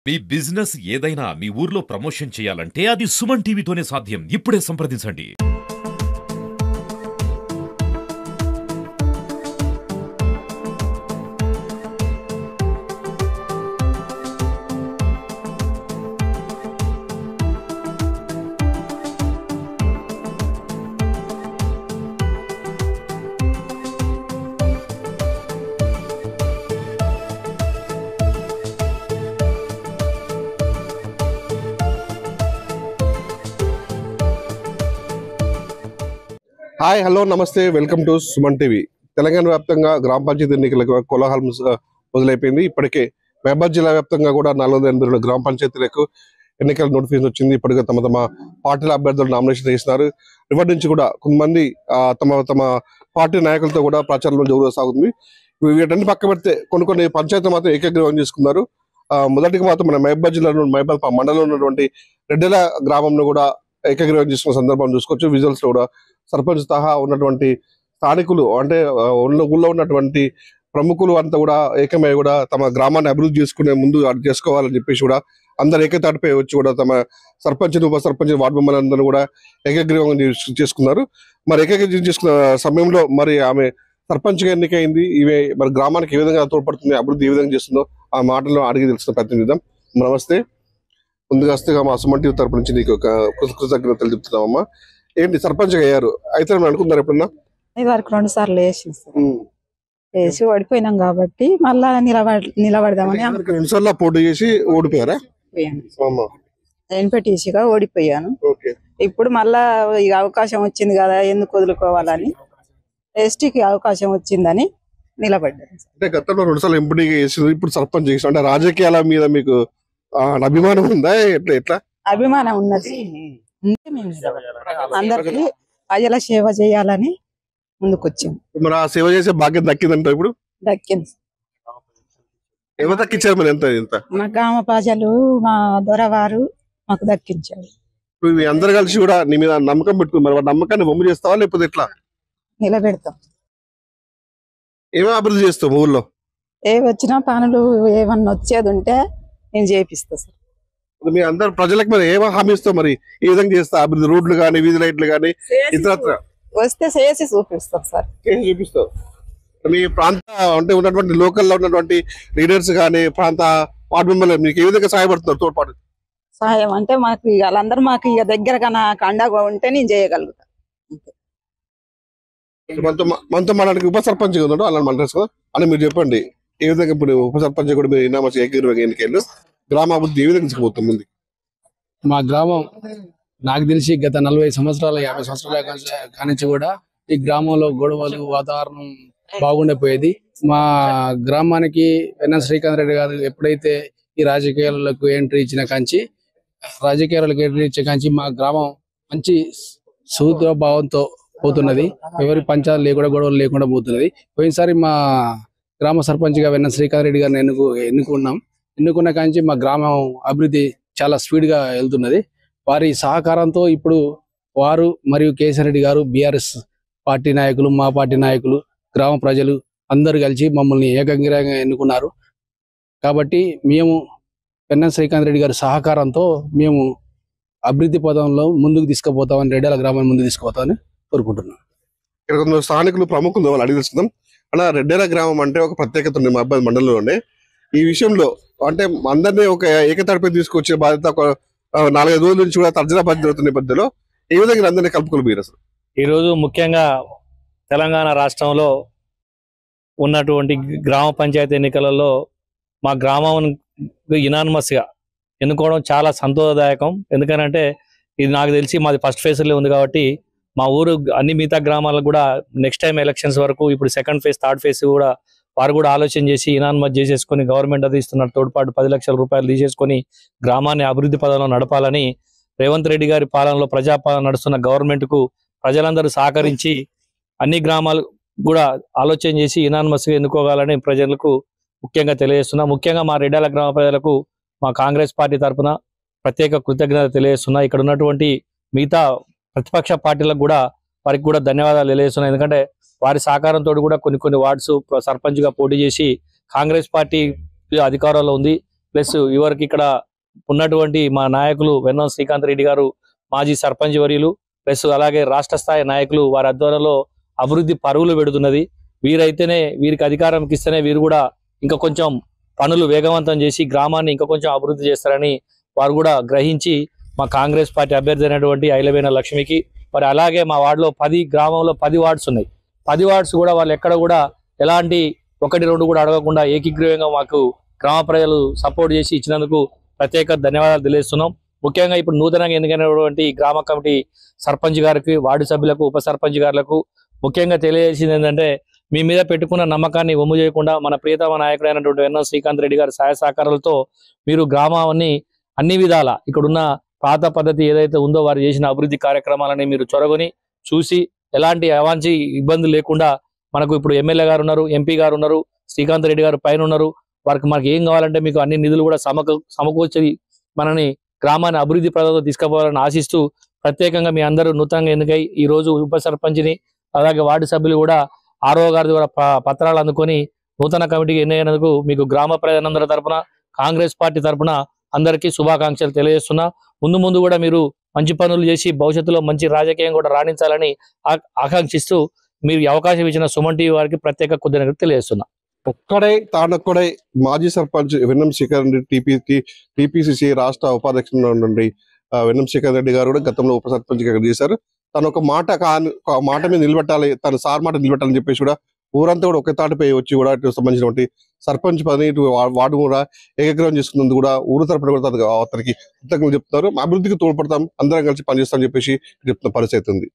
మీ business ఏదైనా మీ ఊర్లో promotion చేయాలంటే అది సుమన్ టీవీతోనే సాధ్యం. ఇప్పుడే సంప్రదించండి. హాయ్ హలో నమస్తే welcome to Suman TV. Telangana వ్యాప్తంగా గ్రామ పంచాయతీ ఎన్నికలకు కోలాహలం మొదలైపోయింది. ఇప్పటికే మహబూబాబాద్ జిల్లా వ్యాప్తంగా కూడా 482 గ్రామ పంచాయతీలకు ఎన్నికల నోటిఫికేషన్ వచ్చింది. ఇప్పటికే తమ తమ పార్టీల అభ్యర్థులు నామినేషన్ చేస్తున్నారు. ఇప్పటి నుంచి కూడా కొంతమంది తమ తమ పార్టీ నాయకులతో కూడా ప్రచారంలో జోరుగా సాగుతుంది. వీటన్ని పక్క పెడితే కొన్ని పంచాయతీలు మాత్రం ఏకగ్రీవం చేసుకున్నారు. మొదటికి మాత్రం మన మహబూబాబాద్ జిల్లాలో మహబూబాబాద్ మండలంలో ఉన్నటువంటి రెడ్డెల గ్రామంలో కూడా ఏకగ్రీవం చేసుకున్న సందర్భం చూసుకోవచ్చు. విజువల్స్ లో కూడా సర్పంచ్ సహా ఉన్నటువంటి స్థానికులు అంటే ఊళ్ళో ఉన్నటువంటి ప్రముఖులు అంతా కూడా ఏకమై కూడా తమ గ్రామాన్ని అభివృద్ధి చేసుకునే ముందు చేసుకోవాలని చెప్పేసి కూడా అందరు ఏకతాటిపై వచ్చి కూడా తమ సర్పంచ్ ఉప సర్పంచ్ వార్డు మెంబర్లందరూ కూడా ఏకగ్రీవం చేసుకున్నారు. మరి ఏకగ్రీవం చేసుకున్న సమయంలో మరి ఆమె సర్పంచ్ గా ఎన్నికైంది. ఇవే మరి గ్రామానికి ఏ విధంగా తోడ్పడుతుంది, అభివృద్ధి ఏ విధంగా చేస్తుందో ఆ మాటల్లో అడిగి తెలుసుకున్న ప్రయత్నం చేద్దాం. నమస్తే. ముందుగా వస్తేగా మా సుమన్ టీవీ తరపు నుంచి నీకు ఒక కృతజ్ఞతలు చెప్తున్నామమ్మా. ఏంటి సర్పంచ్ అయ్యారు అయితే అనుకున్నారు ఎప్పుడన్నా? ఇది వరకు 2 సార్లు వేసి ఓడిపోయినాం కాబట్టి మళ్ళా నిలబడదామని 2 సార్లు పోటీ చేసి ఓడిపోయారా? ఎన్పీటీసీగా ఓడిపోయాను. ఇప్పుడు మళ్ళా ఇక అవకాశం వచ్చింది కదా, ఎందుకు వదులుకోవాలని ఎస్టీకి అవకాశం వచ్చిందని నిలబడ్డాను. అంటే గతంలో 2 సార్లు ఎంపీటీగా చేసి ఇప్పుడు సర్పంచ్ చేసి అంటే రాజకీయాల మీద మీకు అభిమానం ఉందా? ఎట్లా అభిమానం ఉన్నది. అందరికి ప్రజల సేవ చేయాలని ముందుకొచ్చింది. మరి ఆ సేవ చేసే భాగ్యం దక్కిందంట ఇప్పుడు? దక్కింది. ఎవరు దక్కించారు మరి? ఎంత మా గ్రామ ప్రజలు, మా దొరవారు మాకు దక్కించారు. అందరు కలిసి కూడా నీ మీద నమ్మకం పెట్టుకున్నారు. మరి నమ్మకాన్ని బొమ్మ చేస్తావా లేకపోతే ఎట్లా? నిలబెడతాం. ఏమేమి అభివృద్ధి చేస్తావు ఊళ్ళో? ఏ వచ్చినా పనులు ఏమన్నా వచ్చేది ఉంటే నేను చేపిస్తా సార్. మీ అందరు ప్రజలకు మరి ఏమో హామీ ఇస్తావు? మరి ఏ విధంగా చేస్తా అభివృద్ధి? రోడ్లు కానీ, వీధి లైట్లు కానీ ఇతరత్ర వస్తే చేసి చూపిస్తాం సార్. చూపిస్తావు. మీ ప్రాంత అంటే ఉన్నటువంటి లోకల్లో ఉన్నటువంటి లీడర్స్ కానీ, ప్రాంత వార్డు మెంబర్లు మీకు ఏ విధంగా సహాయపడుతున్నారు తోడ్పాటు? సహాయం అంటే మాకు ఇక వాళ్ళందరూ మాకు ఇక దగ్గరగా నాకు అండగా ఉంటే నేను చేయగలుగుతా. మనతో మాట్లాడికి ఉప సర్పంచ్ ఉన్నాడు అలా మాట్లాడుకో అని మీరు చెప్పండి. ఏ విధంగా ఇప్పుడు ఉప సర్పంచ్ కూడా మీరు ఇన్నామ ఏకగ్రీవంగా ఎన్నికలు గ్రామాభివృద్ధి ఏ విధంగా తీసుకుపోతాం ముందు? మా గ్రామం నాకు తెలిసి గత 40 సంవత్సరాల 50 సంవత్సరాల కానించి కూడా ఈ గ్రామంలో గొడవలు, వాతావరణం బాగుండిపోయేది. మా గ్రామానికి ఎన్ఎన్ శ్రీకాంత్ రెడ్డి గారు ఎప్పుడైతే ఈ రాజకీయాలకు ఎంట్రీ ఇచ్చిన కాంచి మా గ్రామం మంచి సూత్రభావంతో పోతున్నది. ఎవరి పంచాలు లేకుండా, గొడవలు లేకుండా పోతున్నది. పోయినసారి మా గ్రామ సర్పంచ్గా ఎన్ఎన్ శ్రీకాంత్ రెడ్డి గారిని ఎన్నుకున్న కాంచి మా గ్రామం అభివృద్ధి చాలా స్పీడ్ గా వెళ్తున్నది. వారి సహకారంతో ఇప్పుడు వారు మరియు కేసీఆర్ రెడ్డి గారు, బీఆర్ఎస్ పార్టీ నాయకులు, మా పార్టీ నాయకులు, గ్రామ ప్రజలు అందరు కలిసి మమ్మల్ని ఏకగ్రీవంగా ఎన్నుకున్నారు. కాబట్టి మేము ఎన్ఎన్ శ్రీకాంత్ రెడ్డి గారి సహకారంతో మేము అభివృద్ధి పదంలో ముందుకు తీసుకుపోతామని, రెడ్డిల గ్రామాన్ని ముందుకు తీసుకుపోతామని కోరుకుంటున్నాం. ఇక్కడ కొందరు స్థానికులు ప్రముఖులు వాళ్ళు అడిగి తెలుసుకుందాం. అలా రెడ్డెల గ్రామం అంటే ఒక ప్రత్యేకత ఉంది మహబూబాబాద్ మండలంలోనే. ఈ విషయంలో అంటే అందరినీ ఒక ఏకతాటిపై తీసుకొచ్చే బాధ్యత ఒక 4-5 రోజుల నుంచి కూడా తర్జన బాధ్యత జరుగుతున్న నేపథ్యంలో ఏ విధంగా అందరినీ కలుపుకొని మీరు అసలు? ఈరోజు ముఖ్యంగా తెలంగాణ రాష్ట్రంలో ఉన్నటువంటి గ్రామ పంచాయతీ ఎన్నికలలో మా గ్రామం యునానిమస్గా ఎన్నుకోవడం చాలా సంతోషదాయకం. ఎందుకనంటే ఇది నాకు తెలిసి మాది ఫస్ట్ ఫేజ్లో ఉంది కాబట్టి మా ఊరు అన్ని మిగతా గ్రామాలకు కూడా నెక్స్ట్ టైం ఎలక్షన్స్ వరకు ఇప్పుడు సెకండ్ ఫేజ్, థర్డ్ ఫేజ్ కూడా వారు కూడా ఆలోచన చేసి యునానిమస్ చేసేసుకొని గవర్నమెంట్ అది ఇస్తున్న తోడ్పాటు 10 లక్షల రూపాయలు తీసేసుకొని గ్రామాన్ని అభివృద్ధి పదంలో నడపాలని రేవంత్ రెడ్డి గారి పాలనలో ప్రజాపాలన నడుస్తున్న గవర్నమెంట్ కు ప్రజలందరూ సహకరించి అన్ని గ్రామాలు కూడా ఆలోచన చేసి యునానిమస్ గా ఎన్నుకోవాలని ప్రజలకు ముఖ్యంగా తెలియజేస్తున్నా. ముఖ్యంగా మా రెడ్డాల గ్రామ ప్రజలకు మా కాంగ్రెస్ పార్టీ తరఫున ప్రత్యేక కృతజ్ఞత తెలియజేస్తున్నా. ఇక్కడ ఉన్నటువంటి మిగతా ప్రతిపక్ష పార్టీలకు కూడా వారికి కూడా ధన్యవాదాలు తెలియజేస్తున్నాయి. ఎందుకంటే వారి సహకారంతో కూడా కొన్ని వార్డ్స్ సర్పంచ్ గా పోటీ చేసి కాంగ్రెస్ పార్టీ అధికారంలో ఉంది. ప్లస్ ఇవరికి ఇక్కడ ఉన్నటువంటి మా నాయకులు వెన్నం శ్రీకాంత్ రెడ్డి గారు, మాజీ సర్పంచ్ వర్యులు, ప్లస్ అలాగే రాష్ట్ర స్థాయి నాయకులు వారి ఆధ్వర్యంలో అభివృద్ధి పరుగులు పెడుతున్నది. వీరైతేనే, వీరికి అధికారం ఇస్తేనే వీరు కూడా ఇంకా కొంచెం పనులు వేగవంతం చేసి గ్రామాన్ని ఇంకా కొంచెం అభివృద్ధి చేస్తారని వారు కూడా గ్రహించి మా కాంగ్రెస్ పార్టీ అభ్యర్థి అయినటువంటి ఐలవేన లక్ష్మికి, మరి అలాగే మా వార్డులో గ్రామంలో 10 వార్డ్స్ ఉన్నాయి. 10 వార్డ్స్ కూడా వాళ్ళు ఎక్కడ కూడా ఎలాంటి 1-2 కూడా అడగకుండా ఏకీగ్రీవంగా మాకు గ్రామ ప్రజలు సపోర్ట్ చేసి ఇచ్చినందుకు ప్రత్యేక ధన్యవాదాలు తెలియజేస్తున్నాం. ముఖ్యంగా ఇప్పుడు నూతనంగా ఎన్నికైనటువంటి గ్రామ కమిటీ సర్పంచ్ గారికి, వార్డు సభ్యులకు, ఉప సర్పంచ్ గారులకు ముఖ్యంగా తెలియజేసింది ఏంటంటే, మీ మీద పెట్టుకున్న నమ్మకాన్ని వమ్ము చేయకుండా మన ప్రియతమ నాయకుడైనటువంటి వెన్నం శ్రీకాంత్ రెడ్డి గారి సహాయ సహకారాలతో మీరు గ్రామాన్ని అన్ని విధాల ఇక్కడున్న పాత పద్ధతి ఏదైతే ఉందో వారు చేసిన అభివృద్ధి కార్యక్రమాలని మీరు చొరగొని చూసి ఎలాంటి అవాంఛి ఇబ్బందులు లేకుండా, మనకు ఇప్పుడు ఎమ్మెల్యే గారు ఉన్నారు, ఎంపీ గారు ఉన్నారు, శ్రీకాంత్ రెడ్డి గారు పైన ఉన్నారు, వారికి మనకి ఏం కావాలంటే మీకు అన్ని నిధులు కూడా సమకూర్చి మనని గ్రామాన్ని అభివృద్ధి ప్రదంలో తీసుకుపోవాలని ఆశిస్తూ ప్రత్యేకంగా మీ అందరూ నూతనంగా ఎన్నికై ఈ రోజు ఉప సర్పంచ్ని అలాగే వార్డు సభ్యులు కూడా ఆర్ఓ గారి ద్వారా పత్రాలు అందుకొని నూతన కమిటీకి ఎన్నికైనందుకు మీకు గ్రామ ప్రజలందరి తరపున, కాంగ్రెస్ పార్టీ తరపున అందరికీ శుభాకాంక్షలు తెలియజేస్తున్నా. ముందు కూడా మీరు మంచి పనులు చేసి భవిష్యత్తులో మంచి రాజకీయం కూడా రాణించాలని ఆకాంక్షిస్తూ మీరు అవకాశం ఇచ్చిన సుమన్ టీవీ వారికి ప్రత్యేక కృతజ్ఞతలు తెలియజేస్తున్నా. తానొక్కడే మాజీ సర్పంచ్ వెన్నం శ్రీకాంత్ రెడ్డి, టీపీసీసీ రాష్ట్ర ఉపాధ్యక్షుడు నుండి వెన్నం శ్రీకాంత్ రెడ్డి గారు కూడా గతంలో ఉప సర్పంచ్ చేశారు. తను ఒక మాట మీద నిలబెట్టాలి, తన సార్ మాట నిలబెట్టాలని చెప్పేసి కూడా ఊరంతా కూడా ఒక తాటిపై వచ్చి కూడా ఇటు సంబంధించినటువంటి సర్పంచ్ పని, ఇటు వార్డు కూడా ఏకగ్రహం చేసుకున్నందుకు కూడా ఊరు తరపున కూడా అతనికి కృతజ్ఞతలు చెప్తున్నారు. అభివృద్ధికి తోడ్పడతాం, అందరం కలిసి పనిచేస్తామని చెప్పేసి చెప్తున్న పరిస్థితి ఉంది.